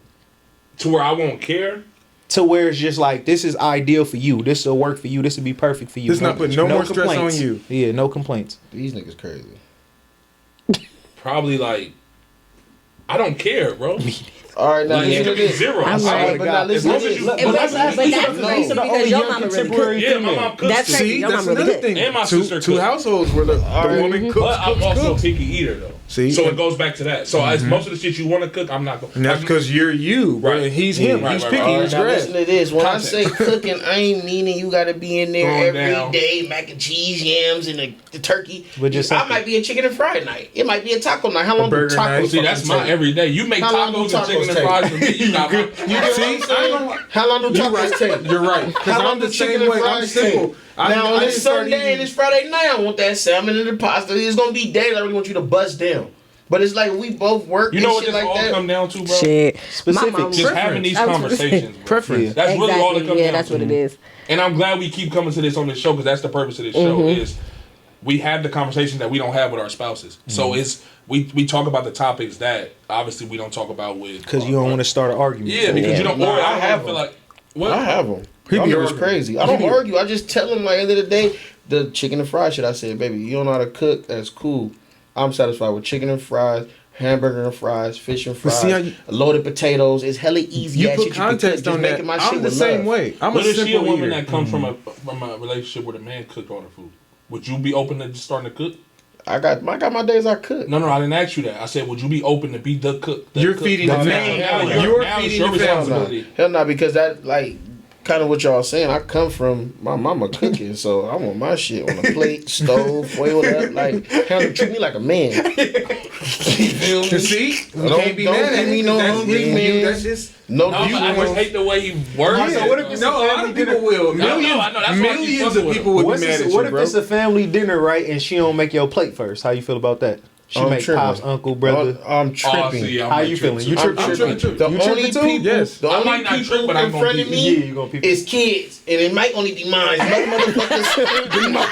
[SPEAKER 4] to where I won't care.
[SPEAKER 5] To where it's just like, this is ideal for you. This will work for you. This will be perfect for you.
[SPEAKER 1] This not putting no more stress
[SPEAKER 5] complaints.
[SPEAKER 1] on you.
[SPEAKER 5] Yeah, no complaints.
[SPEAKER 3] These niggas crazy.
[SPEAKER 4] Probably like I don't care, bro.
[SPEAKER 3] All right, now
[SPEAKER 4] Like,
[SPEAKER 3] listen
[SPEAKER 4] it
[SPEAKER 3] to
[SPEAKER 4] could be
[SPEAKER 3] this.
[SPEAKER 4] zero.
[SPEAKER 2] I'm
[SPEAKER 3] All right,
[SPEAKER 2] right.
[SPEAKER 3] but now listen to
[SPEAKER 4] As long as
[SPEAKER 3] this.
[SPEAKER 4] you-
[SPEAKER 5] But
[SPEAKER 2] But
[SPEAKER 5] let's ask
[SPEAKER 2] that's
[SPEAKER 5] these are
[SPEAKER 2] crazy
[SPEAKER 5] the
[SPEAKER 2] because
[SPEAKER 5] only
[SPEAKER 2] your
[SPEAKER 5] young
[SPEAKER 2] mama really
[SPEAKER 5] contemporary
[SPEAKER 4] Yeah, my
[SPEAKER 5] female.
[SPEAKER 4] mom cooks
[SPEAKER 2] That's
[SPEAKER 4] too.
[SPEAKER 2] crazy.
[SPEAKER 1] See,
[SPEAKER 2] Your
[SPEAKER 1] that's
[SPEAKER 2] mom really
[SPEAKER 1] another
[SPEAKER 2] good.
[SPEAKER 1] thing.
[SPEAKER 4] And my sister
[SPEAKER 1] Two
[SPEAKER 4] cook.
[SPEAKER 1] households where the woman cooks,
[SPEAKER 4] But I'm also a
[SPEAKER 1] cooks.
[SPEAKER 4] picky eater though.
[SPEAKER 1] See?
[SPEAKER 4] So it goes back to that. So as most of the shit you want to cook, I'm not going.
[SPEAKER 1] And that's because you're you, bro.
[SPEAKER 4] Right.
[SPEAKER 1] And he's him.
[SPEAKER 4] Right,
[SPEAKER 1] He's
[SPEAKER 4] right,
[SPEAKER 1] picky.
[SPEAKER 4] right.
[SPEAKER 3] All right,
[SPEAKER 1] He's
[SPEAKER 3] now
[SPEAKER 1] grass.
[SPEAKER 3] listen to this. When
[SPEAKER 4] Context.
[SPEAKER 3] I say cooking, I ain't meaning you got to be in there
[SPEAKER 4] Throwing
[SPEAKER 3] every
[SPEAKER 4] down.
[SPEAKER 3] day, mac and cheese, yams, and the turkey.
[SPEAKER 5] But just
[SPEAKER 3] I
[SPEAKER 5] something.
[SPEAKER 3] might be a chicken and fry night. It might be a taco night. How long do
[SPEAKER 1] burger
[SPEAKER 3] tacos
[SPEAKER 1] night.
[SPEAKER 4] See, that's
[SPEAKER 3] fucking
[SPEAKER 4] my
[SPEAKER 3] take?
[SPEAKER 4] everyday. You make
[SPEAKER 3] How long do
[SPEAKER 4] tacos and chicken
[SPEAKER 3] tacos
[SPEAKER 4] and
[SPEAKER 3] take?
[SPEAKER 4] fries for me. You got my.
[SPEAKER 3] You get what I'm saying? How long do
[SPEAKER 1] You're
[SPEAKER 3] tacos
[SPEAKER 1] right.
[SPEAKER 3] take?
[SPEAKER 1] You're right. Because
[SPEAKER 3] How long
[SPEAKER 1] I'm
[SPEAKER 3] do
[SPEAKER 1] the
[SPEAKER 3] chicken
[SPEAKER 1] same
[SPEAKER 3] and
[SPEAKER 1] way. I'm
[SPEAKER 3] fries
[SPEAKER 1] simple.
[SPEAKER 3] take? Now on this
[SPEAKER 1] didn't start
[SPEAKER 3] Sunday and
[SPEAKER 1] eating-
[SPEAKER 3] this Friday night, I want that salmon and the pasta. It's gonna be days I really want you to bust down. But it's like we both work
[SPEAKER 4] You know
[SPEAKER 3] and
[SPEAKER 4] what
[SPEAKER 3] shit
[SPEAKER 4] this
[SPEAKER 3] like
[SPEAKER 4] all
[SPEAKER 3] that.
[SPEAKER 4] come down to, bro?
[SPEAKER 2] Shit.
[SPEAKER 5] Specific.
[SPEAKER 2] My mom
[SPEAKER 4] Just having these conversations. Bro.
[SPEAKER 1] Preference.
[SPEAKER 4] That's really all it comes
[SPEAKER 2] yeah,
[SPEAKER 4] down
[SPEAKER 2] that's
[SPEAKER 4] to.
[SPEAKER 2] what it is.
[SPEAKER 4] And I'm glad we keep coming to this on this show because that's the purpose of this show is we have the conversation that we don't have with our spouses. So it's we talk about the topics that obviously we don't talk about with
[SPEAKER 5] Because you don't want to start an argument.
[SPEAKER 4] Yeah, because you don't.
[SPEAKER 3] No,
[SPEAKER 4] Or
[SPEAKER 3] I
[SPEAKER 4] I
[SPEAKER 3] have
[SPEAKER 4] feel
[SPEAKER 3] them.
[SPEAKER 4] like what?
[SPEAKER 3] I have them.
[SPEAKER 1] He
[SPEAKER 3] Y'all
[SPEAKER 1] be
[SPEAKER 3] niggas
[SPEAKER 1] arguing.
[SPEAKER 3] crazy. I don't argue. I just tell them like at the end of the day, the chicken and fries shit. I said, baby, you don't know how to cook. That's cool. I'm satisfied with chicken and fries, hamburger and fries, fish and
[SPEAKER 1] But
[SPEAKER 3] fries,
[SPEAKER 1] see how you-
[SPEAKER 3] loaded potatoes. It's hella easy.
[SPEAKER 1] You
[SPEAKER 3] that
[SPEAKER 1] put
[SPEAKER 3] shit can
[SPEAKER 1] context
[SPEAKER 3] cook.
[SPEAKER 1] on
[SPEAKER 3] Just
[SPEAKER 1] that.
[SPEAKER 3] making my shit
[SPEAKER 1] I'm the
[SPEAKER 3] with
[SPEAKER 1] same
[SPEAKER 3] love.
[SPEAKER 1] way. I'm
[SPEAKER 4] What
[SPEAKER 1] a
[SPEAKER 4] if she a
[SPEAKER 1] simple
[SPEAKER 4] woman
[SPEAKER 1] eater.
[SPEAKER 4] that comes from a relationship where the man cooked all the food? Would you be open to just starting to cook?
[SPEAKER 3] I got my days I cook.
[SPEAKER 4] No, I didn't ask you that. I said, would you be open to be the cook?
[SPEAKER 1] You're feeding the family. You're feeding the family.
[SPEAKER 4] responsibility.
[SPEAKER 3] Hell no, because that like kind of what y'all saying. I come from my mama cooking, so I want my shit on a plate, stove, foiled up. Like hell, treat me like a man. You feel me?
[SPEAKER 1] You see, you
[SPEAKER 3] Don't-
[SPEAKER 1] can't be
[SPEAKER 3] don't
[SPEAKER 1] mad
[SPEAKER 3] give
[SPEAKER 1] at
[SPEAKER 3] me
[SPEAKER 1] me.
[SPEAKER 3] no
[SPEAKER 1] That's
[SPEAKER 3] hungry
[SPEAKER 1] you.
[SPEAKER 3] man.
[SPEAKER 1] That's just
[SPEAKER 3] No,
[SPEAKER 4] No,
[SPEAKER 3] you
[SPEAKER 4] but I just hate the way he works.
[SPEAKER 5] Yeah, what if it's
[SPEAKER 1] no. A lot of people will. Millions,
[SPEAKER 4] I know, that's why I keep
[SPEAKER 1] millions
[SPEAKER 4] fucking
[SPEAKER 1] of
[SPEAKER 4] with
[SPEAKER 1] people would
[SPEAKER 5] What's
[SPEAKER 1] be mad
[SPEAKER 5] this,
[SPEAKER 1] at
[SPEAKER 5] what
[SPEAKER 1] you,
[SPEAKER 5] if
[SPEAKER 1] bro.
[SPEAKER 5] it's a family dinner, right, and she don't make your plate first? How you feel about that? She
[SPEAKER 3] I'm
[SPEAKER 5] make
[SPEAKER 3] tripping.
[SPEAKER 5] pops, uncle, brother.
[SPEAKER 3] I'm
[SPEAKER 4] Oh,
[SPEAKER 3] tripping.
[SPEAKER 4] see, I
[SPEAKER 5] How
[SPEAKER 4] might
[SPEAKER 5] you
[SPEAKER 4] trip
[SPEAKER 5] feeling?
[SPEAKER 4] too.
[SPEAKER 5] You
[SPEAKER 3] I'm
[SPEAKER 5] tripping?
[SPEAKER 1] tripping too.
[SPEAKER 3] The
[SPEAKER 5] You
[SPEAKER 3] only
[SPEAKER 5] tripping too?
[SPEAKER 3] people,
[SPEAKER 1] Yes.
[SPEAKER 3] the
[SPEAKER 4] I
[SPEAKER 3] only
[SPEAKER 4] might not
[SPEAKER 3] people
[SPEAKER 4] trip, but
[SPEAKER 3] in
[SPEAKER 4] I'm gonna
[SPEAKER 3] front of
[SPEAKER 4] be-
[SPEAKER 5] Yeah,
[SPEAKER 3] me
[SPEAKER 5] you gonna peep.
[SPEAKER 3] is kids, and it might only be mine. Motherfuckers be mine.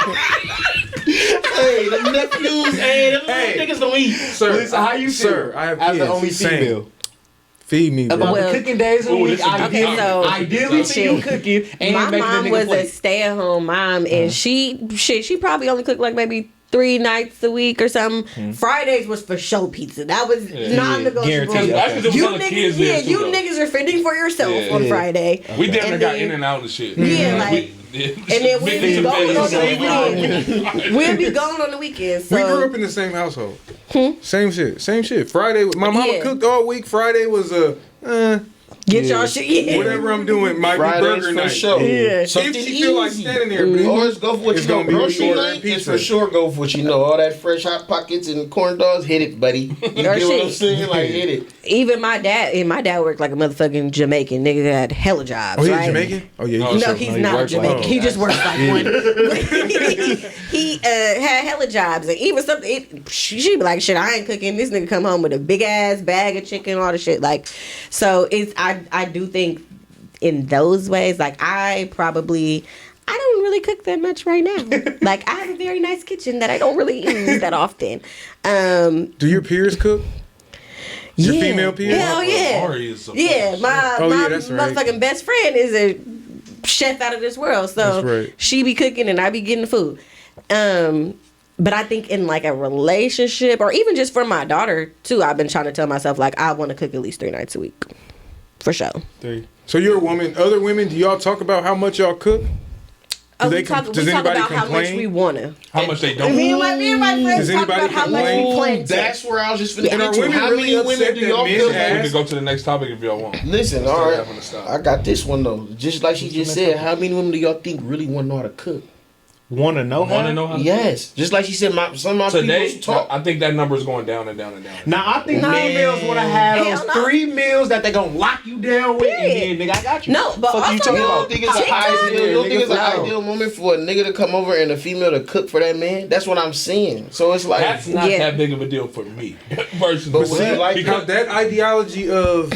[SPEAKER 3] Hey, the nephews, hey, them
[SPEAKER 1] Hey.
[SPEAKER 3] niggas don't eat.
[SPEAKER 1] Sir,
[SPEAKER 5] Listen, how you feel?
[SPEAKER 1] Sir, I have
[SPEAKER 5] as
[SPEAKER 1] kids.
[SPEAKER 5] the only
[SPEAKER 1] Same.
[SPEAKER 5] female.
[SPEAKER 1] Feed me, bro.
[SPEAKER 5] About
[SPEAKER 2] Well-
[SPEAKER 5] the cooking days of the
[SPEAKER 4] Ooh,
[SPEAKER 5] week,
[SPEAKER 4] this is a good
[SPEAKER 2] Okay,
[SPEAKER 4] topic.
[SPEAKER 2] so-
[SPEAKER 5] ideally see you cooking and
[SPEAKER 2] My
[SPEAKER 5] making
[SPEAKER 2] mom
[SPEAKER 5] a nigga
[SPEAKER 2] was a
[SPEAKER 5] plate.
[SPEAKER 2] stay-at-home mom, and she probably only cooked like maybe 3 nights a week or something. Fridays was for show pizza. That was non-negotiable.
[SPEAKER 5] Guaranteed.
[SPEAKER 4] That's because
[SPEAKER 2] You
[SPEAKER 4] there was other kids
[SPEAKER 2] niggas, yeah,
[SPEAKER 4] there too,
[SPEAKER 2] you
[SPEAKER 4] though.
[SPEAKER 2] niggas are fending for yourself
[SPEAKER 4] Yeah.
[SPEAKER 2] on
[SPEAKER 5] Yeah.
[SPEAKER 2] Friday.
[SPEAKER 4] We damn near
[SPEAKER 2] And
[SPEAKER 4] got
[SPEAKER 2] then-
[SPEAKER 4] in and out of shit.
[SPEAKER 2] Yeah, like-
[SPEAKER 4] and
[SPEAKER 2] then we be going on the weekend. We'll be going on the weekends. So.
[SPEAKER 1] We grew up in the same household. Same shit. Friday, my mama
[SPEAKER 2] Yeah.
[SPEAKER 1] cooked all week. Friday was
[SPEAKER 2] Get y'all shit. Yeah.
[SPEAKER 1] whatever I'm doing might be
[SPEAKER 3] Fridays
[SPEAKER 1] burger
[SPEAKER 3] for
[SPEAKER 1] night.
[SPEAKER 3] sure.
[SPEAKER 2] Yeah.
[SPEAKER 3] Something
[SPEAKER 1] If she feel like
[SPEAKER 3] easy.
[SPEAKER 1] standing there, bitch,
[SPEAKER 3] Or it's go for what
[SPEAKER 1] It's
[SPEAKER 3] you know.
[SPEAKER 1] gonna be
[SPEAKER 3] Grocery
[SPEAKER 1] ordering
[SPEAKER 3] night is
[SPEAKER 1] pizza.
[SPEAKER 3] for sure go for what you know. All that fresh hot pockets and corn dogs, hit it, buddy. You get what I'm
[SPEAKER 2] shit.
[SPEAKER 3] saying? Like hit it.
[SPEAKER 2] Even my dad worked like a motherfucking Jamaican nigga that had hella jobs.
[SPEAKER 1] Oh, he's
[SPEAKER 2] right?
[SPEAKER 1] Jamaican? Oh, yeah.
[SPEAKER 4] No,
[SPEAKER 1] he's
[SPEAKER 2] No,
[SPEAKER 1] sure.
[SPEAKER 2] he's
[SPEAKER 5] he
[SPEAKER 2] not
[SPEAKER 5] works like
[SPEAKER 2] Jamaican.
[SPEAKER 5] one.
[SPEAKER 2] He just works like one. he had hella jobs, and even something. She be like, "Shit, I ain't cooking." This nigga come home with a big ass bag of chicken, all the shit. Like, so it's. I do think in those ways, like I don't really cook that much right now. Like I have a very nice kitchen that I don't really use that often.
[SPEAKER 1] Do your peers cook? Your
[SPEAKER 2] Yeah.
[SPEAKER 1] female peers?
[SPEAKER 2] Hell yeah.
[SPEAKER 4] Ari is a
[SPEAKER 2] Yeah, my
[SPEAKER 1] Oh,
[SPEAKER 2] my
[SPEAKER 1] yeah, that's right.
[SPEAKER 2] motherfucking best friend is a chef out of this world. So
[SPEAKER 1] That's right.
[SPEAKER 2] she be cooking and I be getting the food. But I think in like a relationship or even just for my daughter too, I've been trying to tell myself like I want to cook at least 3 nights a week. For sure.
[SPEAKER 1] So you're a woman. Other women, do y'all talk about how much y'all cook?
[SPEAKER 2] Oh,
[SPEAKER 1] they
[SPEAKER 2] we talk
[SPEAKER 1] does anybody
[SPEAKER 2] about how much
[SPEAKER 1] complain?
[SPEAKER 2] we wanna.
[SPEAKER 4] How much they don't.
[SPEAKER 2] Me and my friends
[SPEAKER 1] Does
[SPEAKER 2] talk
[SPEAKER 1] anybody
[SPEAKER 2] about how much
[SPEAKER 1] complain?
[SPEAKER 2] we plan to.
[SPEAKER 3] That's where I was just finna
[SPEAKER 1] And are
[SPEAKER 3] get to.
[SPEAKER 1] women
[SPEAKER 3] How
[SPEAKER 1] really
[SPEAKER 3] many women
[SPEAKER 1] upset
[SPEAKER 3] do
[SPEAKER 1] that
[SPEAKER 3] y'all
[SPEAKER 1] men
[SPEAKER 3] feel
[SPEAKER 4] We
[SPEAKER 1] ask-
[SPEAKER 3] like?
[SPEAKER 4] can go to the next topic if y'all want.
[SPEAKER 3] Listen,
[SPEAKER 4] Instead
[SPEAKER 3] all
[SPEAKER 4] of
[SPEAKER 3] right.
[SPEAKER 4] having to stop.
[SPEAKER 3] I got this one though. Just like she just said, how many women do y'all think really want to know how to cook?
[SPEAKER 5] Want to know
[SPEAKER 4] Want to
[SPEAKER 5] how?
[SPEAKER 4] know how?
[SPEAKER 3] Yes. Just like she said, some of my
[SPEAKER 4] Today,
[SPEAKER 3] people talk.
[SPEAKER 4] I think that number is going down and down and down.
[SPEAKER 5] Now I think
[SPEAKER 2] No.
[SPEAKER 5] females want to have
[SPEAKER 2] Hell
[SPEAKER 5] those
[SPEAKER 2] no.
[SPEAKER 5] 3 meals that they gonna lock you down with,
[SPEAKER 2] Period.
[SPEAKER 5] and then nigga, I got you.
[SPEAKER 2] No, but
[SPEAKER 5] Fuck
[SPEAKER 2] also
[SPEAKER 5] you talking
[SPEAKER 3] You
[SPEAKER 2] no.
[SPEAKER 3] don't
[SPEAKER 5] about?
[SPEAKER 3] think it's an
[SPEAKER 2] TikTok?
[SPEAKER 3] ideal? You don't think it's an
[SPEAKER 5] No.
[SPEAKER 3] ideal moment for a nigga to come over and a female to cook for that man? That's what I'm saying. So it's like
[SPEAKER 4] That's not
[SPEAKER 2] Yeah.
[SPEAKER 4] that big of a deal for me, personally.
[SPEAKER 3] But see, like-
[SPEAKER 1] Because that ideology of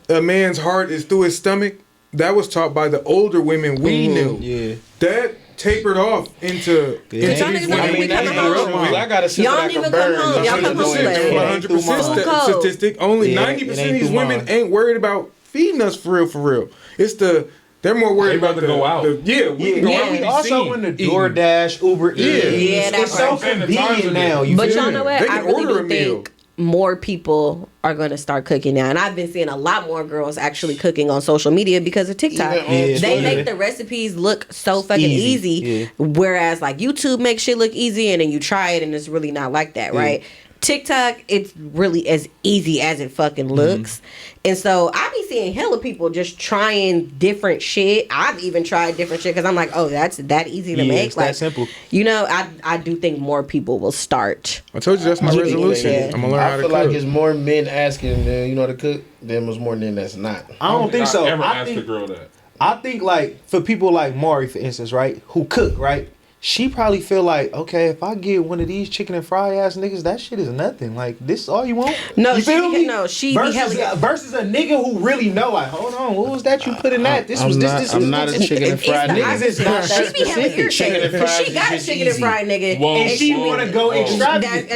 [SPEAKER 1] a man's heart is through his stomach, that was taught by the older women we knew.
[SPEAKER 5] Yeah.
[SPEAKER 1] That tapered off into
[SPEAKER 5] Yeah.
[SPEAKER 1] into
[SPEAKER 2] Y'all
[SPEAKER 1] these
[SPEAKER 2] niggas
[SPEAKER 1] women.
[SPEAKER 2] don't be
[SPEAKER 3] that's
[SPEAKER 2] coming
[SPEAKER 3] not
[SPEAKER 2] home.
[SPEAKER 3] true. I got a sister
[SPEAKER 2] Y'all
[SPEAKER 3] that
[SPEAKER 2] don't
[SPEAKER 3] can
[SPEAKER 2] even
[SPEAKER 3] burn.
[SPEAKER 2] come home. Y'all come home late.
[SPEAKER 1] 100%
[SPEAKER 2] Food cold.
[SPEAKER 1] statistic. Only
[SPEAKER 5] Yeah,
[SPEAKER 1] 90%
[SPEAKER 5] it
[SPEAKER 1] of
[SPEAKER 5] ain't
[SPEAKER 1] these
[SPEAKER 5] through
[SPEAKER 1] women
[SPEAKER 5] mine.
[SPEAKER 1] ain't worried about feeding us for real, for real. It's they're more worried
[SPEAKER 4] They'd
[SPEAKER 1] about
[SPEAKER 4] rather
[SPEAKER 1] the
[SPEAKER 4] go out.
[SPEAKER 1] we can go
[SPEAKER 2] Yeah.
[SPEAKER 1] out and be
[SPEAKER 5] Also,
[SPEAKER 1] seen
[SPEAKER 5] when the
[SPEAKER 1] eating.
[SPEAKER 5] DoorDash, Uber Eats,
[SPEAKER 2] Yeah, that's
[SPEAKER 5] it's so
[SPEAKER 2] right.
[SPEAKER 5] convenient now. You
[SPEAKER 2] But
[SPEAKER 5] feel
[SPEAKER 2] y'all
[SPEAKER 5] me?
[SPEAKER 2] know what?
[SPEAKER 1] They
[SPEAKER 2] I
[SPEAKER 1] can
[SPEAKER 2] really
[SPEAKER 1] order
[SPEAKER 2] do
[SPEAKER 1] a meal.
[SPEAKER 2] think more people are going to start cooking now. And I've been seeing a lot more girls actually cooking on social media because of TikTok. They make the recipes look so fucking easy. Whereas like YouTube makes shit look easy and then you try it and it's really not like that, right? TikTok, it's really as easy as it fucking looks. And so I be seeing hella people just trying different shit. I've even tried different shit because I'm like, oh, that's that easy to make.
[SPEAKER 5] It's
[SPEAKER 2] like,
[SPEAKER 5] that simple.
[SPEAKER 2] You know, I do think more people will start.
[SPEAKER 1] I told you that's my resolution.
[SPEAKER 2] Yeah.
[SPEAKER 1] I'm gonna learn how to
[SPEAKER 3] I feel
[SPEAKER 1] cook.
[SPEAKER 3] like it's more men asking, you know how to cook, than was more men that's not.
[SPEAKER 5] I don't think so.
[SPEAKER 4] Ever
[SPEAKER 5] I
[SPEAKER 4] asked
[SPEAKER 5] think,
[SPEAKER 4] a girl that.
[SPEAKER 5] I think like for people like Maury, for instance, right, who cook, right? She probably feel like, okay, if I get one of these chicken and fry ass niggas, that shit is nothing. Like, this is all you want?
[SPEAKER 2] No,
[SPEAKER 5] you feel me?
[SPEAKER 2] she
[SPEAKER 5] versus a nigga who really know, like, hold on, what was that you put in that? This was this.
[SPEAKER 3] I'm not a chicken and fried nigga.
[SPEAKER 5] Niggas is not that specific.
[SPEAKER 3] Chicken and fried
[SPEAKER 2] She got a chicken and fried nigga.
[SPEAKER 4] Whoa,
[SPEAKER 5] And she want to go extravagant.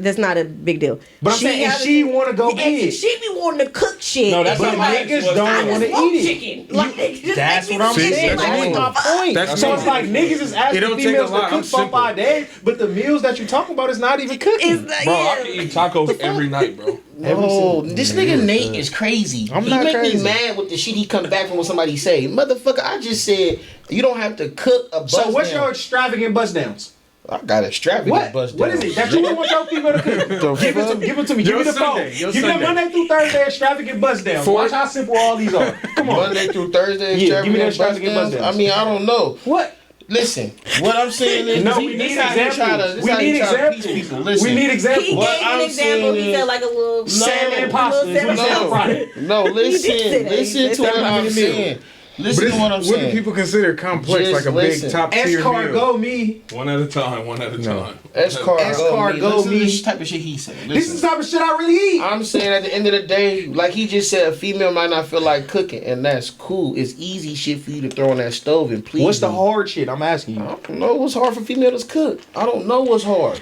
[SPEAKER 2] That's not a big deal.
[SPEAKER 5] But I'm saying, and she want to go big.
[SPEAKER 2] She be wanting to cook shit.
[SPEAKER 4] No, that's
[SPEAKER 5] But
[SPEAKER 4] not
[SPEAKER 5] niggas don't want to eat it.
[SPEAKER 2] Chicken. Like,
[SPEAKER 5] That's what I'm saying. That's my point.
[SPEAKER 1] That's
[SPEAKER 5] So
[SPEAKER 1] me.
[SPEAKER 5] it's like niggas is
[SPEAKER 1] It
[SPEAKER 5] asking
[SPEAKER 1] don't take
[SPEAKER 5] females
[SPEAKER 1] a
[SPEAKER 5] to
[SPEAKER 1] lot. I'm
[SPEAKER 5] cook 4
[SPEAKER 1] simple.
[SPEAKER 5] 5 days, but the meals that you talking about is not even cooking.
[SPEAKER 4] Bro, I can eat tacos every night, bro.
[SPEAKER 3] No, this nigga Nate is crazy.
[SPEAKER 5] I'm
[SPEAKER 3] He
[SPEAKER 5] not
[SPEAKER 3] make
[SPEAKER 5] crazy.
[SPEAKER 3] me mad with the shit he come back from what somebody say. Motherfucker, I just said you don't have to cook a bust
[SPEAKER 5] So what's
[SPEAKER 3] down.
[SPEAKER 5] your extravagant bust downs?
[SPEAKER 3] I got a extravagant
[SPEAKER 5] What?
[SPEAKER 3] bust
[SPEAKER 5] What
[SPEAKER 3] down.
[SPEAKER 5] is it that you don't want your female to cook? Give it to me. Give it to me. Give me the phone.
[SPEAKER 1] Sunday, your
[SPEAKER 5] Give me
[SPEAKER 1] Sunday.
[SPEAKER 5] Monday through Thursday extravagant bust downs. Watch how simple all these are. Come on.
[SPEAKER 3] Monday through Thursday,
[SPEAKER 5] Yeah, give me that
[SPEAKER 3] extravagant
[SPEAKER 5] extravagant
[SPEAKER 3] bust
[SPEAKER 5] bust
[SPEAKER 3] downs?
[SPEAKER 5] downs.
[SPEAKER 3] I mean, I don't know.
[SPEAKER 5] What?
[SPEAKER 3] Listen, what I'm saying is,
[SPEAKER 5] No,
[SPEAKER 3] this-
[SPEAKER 5] we
[SPEAKER 3] this
[SPEAKER 5] need
[SPEAKER 3] how you
[SPEAKER 5] examples.
[SPEAKER 3] this
[SPEAKER 5] We
[SPEAKER 3] how you
[SPEAKER 5] need
[SPEAKER 3] try to
[SPEAKER 5] examples.
[SPEAKER 3] piece people. Listen,
[SPEAKER 5] We need examples.
[SPEAKER 2] He
[SPEAKER 3] What
[SPEAKER 2] gave an
[SPEAKER 3] I'm
[SPEAKER 2] example. He
[SPEAKER 3] saying
[SPEAKER 2] said like a little
[SPEAKER 5] Salmon pasta is what he said on Friday.
[SPEAKER 3] No, listen,
[SPEAKER 2] say that.
[SPEAKER 3] listen to what I'm saying. Listen to what I'm
[SPEAKER 1] What do
[SPEAKER 3] saying.
[SPEAKER 1] people consider complex?
[SPEAKER 3] Just
[SPEAKER 1] Like a
[SPEAKER 3] listen.
[SPEAKER 1] big top tier meal?
[SPEAKER 5] Escargot me.
[SPEAKER 4] One at a time, one at a time.
[SPEAKER 3] Escargot
[SPEAKER 5] Listen to
[SPEAKER 3] me.
[SPEAKER 5] this
[SPEAKER 3] Type of shit he said.
[SPEAKER 5] This is the type of shit I really eat.
[SPEAKER 3] I'm saying at the end of the day, like he just said, a female might not feel like cooking, and that's cool. It's easy shit for you to throw on that stove and please.
[SPEAKER 5] What's the
[SPEAKER 3] me.
[SPEAKER 5] hard shit? I'm asking
[SPEAKER 3] I
[SPEAKER 5] you.
[SPEAKER 3] don't know what's hard for females to cook. I don't know what's hard.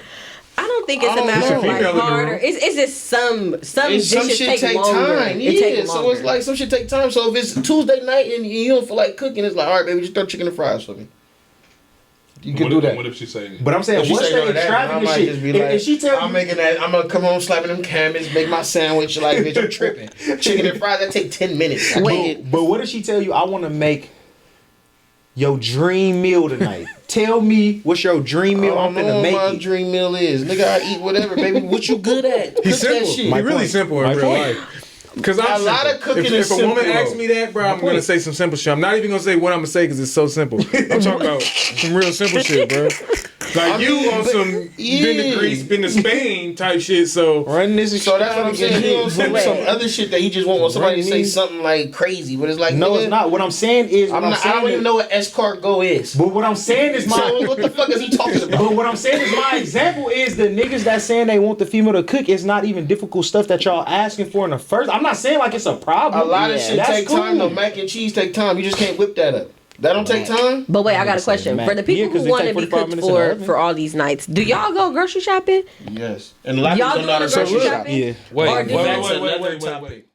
[SPEAKER 2] I don't think it's
[SPEAKER 3] I
[SPEAKER 2] a
[SPEAKER 3] don't
[SPEAKER 2] matter of
[SPEAKER 3] know.
[SPEAKER 2] like
[SPEAKER 1] Female in the
[SPEAKER 2] harder.
[SPEAKER 1] room.
[SPEAKER 2] It's just some
[SPEAKER 3] And some
[SPEAKER 2] dishes
[SPEAKER 3] shit
[SPEAKER 2] take
[SPEAKER 3] take
[SPEAKER 2] longer.
[SPEAKER 3] time.
[SPEAKER 2] It
[SPEAKER 3] Yeah,
[SPEAKER 2] take
[SPEAKER 3] so
[SPEAKER 2] longer.
[SPEAKER 3] it's like some shit take time. So if it's Tuesday night and you don't feel like cooking, it's like, all right, baby, just throw chicken and fries for me. You can
[SPEAKER 4] What
[SPEAKER 3] do
[SPEAKER 4] if-
[SPEAKER 3] that.
[SPEAKER 4] What if she say?
[SPEAKER 5] But I'm saying,
[SPEAKER 3] If she
[SPEAKER 5] what's
[SPEAKER 3] say no
[SPEAKER 5] the
[SPEAKER 3] to that, I
[SPEAKER 5] extravagant
[SPEAKER 3] might
[SPEAKER 5] shit?
[SPEAKER 3] just be
[SPEAKER 5] If
[SPEAKER 3] like,
[SPEAKER 5] she tell
[SPEAKER 3] I'm
[SPEAKER 5] you,
[SPEAKER 3] making that. I'm gonna come home, slapping them cabbage, make my sandwich. Like, bitch, I'm tripping. Chicken and fries that take 10 minutes. I can't get-
[SPEAKER 5] but what if she tell you, I want to make your dream meal tonight? Tell me what's your dream meal. I'm
[SPEAKER 3] I don't know
[SPEAKER 5] finna
[SPEAKER 3] what my
[SPEAKER 5] make it.
[SPEAKER 3] dream meal is. Nigga, I eat whatever, baby. What you good at? Cook
[SPEAKER 1] He's
[SPEAKER 3] that
[SPEAKER 1] simple.
[SPEAKER 3] shit.
[SPEAKER 1] He's really
[SPEAKER 5] point.
[SPEAKER 1] simple in
[SPEAKER 5] My
[SPEAKER 1] real
[SPEAKER 5] point.
[SPEAKER 1] life. Because I'm
[SPEAKER 3] A lot
[SPEAKER 1] simple.
[SPEAKER 3] of cooking
[SPEAKER 1] if
[SPEAKER 3] is
[SPEAKER 1] a woman
[SPEAKER 3] simple,
[SPEAKER 1] asks
[SPEAKER 3] though.
[SPEAKER 1] me that, bro, I'm gonna say some simple shit. I'm not even gonna say what I'm gonna say because it's so simple. I'm talking about some real simple shit, bro. Like you
[SPEAKER 3] mean,
[SPEAKER 1] on
[SPEAKER 3] but-
[SPEAKER 1] some been
[SPEAKER 3] yeah.
[SPEAKER 1] to Greece, been to Spain type shit. So
[SPEAKER 5] Run this.
[SPEAKER 3] So that's what I'm saying. He on some other shit that he just want when somebody
[SPEAKER 5] Right,
[SPEAKER 3] say
[SPEAKER 5] me.
[SPEAKER 3] something like crazy, but it's like,
[SPEAKER 5] No,
[SPEAKER 3] nigga,
[SPEAKER 5] it's not. What I'm saying is,
[SPEAKER 3] I don't even know what escargot is.
[SPEAKER 5] But what I'm saying is
[SPEAKER 3] So
[SPEAKER 5] my.
[SPEAKER 3] what the fuck is he talking about?
[SPEAKER 5] But what I'm saying is my example is the niggas that saying they want the female to cook. It's not even difficult stuff that y'all asking for in the first. I'm not saying like it's a problem.
[SPEAKER 3] A lot of shit
[SPEAKER 5] That's
[SPEAKER 3] take
[SPEAKER 5] cool.
[SPEAKER 3] time though. Mac and cheese take time. You just can't whip that up. That don't take time.
[SPEAKER 2] But wait, I got a question
[SPEAKER 5] Mac.
[SPEAKER 2] for the people
[SPEAKER 5] Yeah, 'cause
[SPEAKER 2] who
[SPEAKER 5] they
[SPEAKER 2] want
[SPEAKER 5] take
[SPEAKER 2] to be
[SPEAKER 5] 45
[SPEAKER 2] cooked
[SPEAKER 5] minutes in the oven.
[SPEAKER 2] for all these nights. Do y'all go grocery shopping?
[SPEAKER 3] Yes. And a lot of
[SPEAKER 2] Y'all
[SPEAKER 3] people don't know how to
[SPEAKER 2] doing the
[SPEAKER 3] grocery
[SPEAKER 2] grocery
[SPEAKER 3] shop.
[SPEAKER 2] shopping?
[SPEAKER 5] Yeah.
[SPEAKER 2] Or do you-
[SPEAKER 3] That's another topic.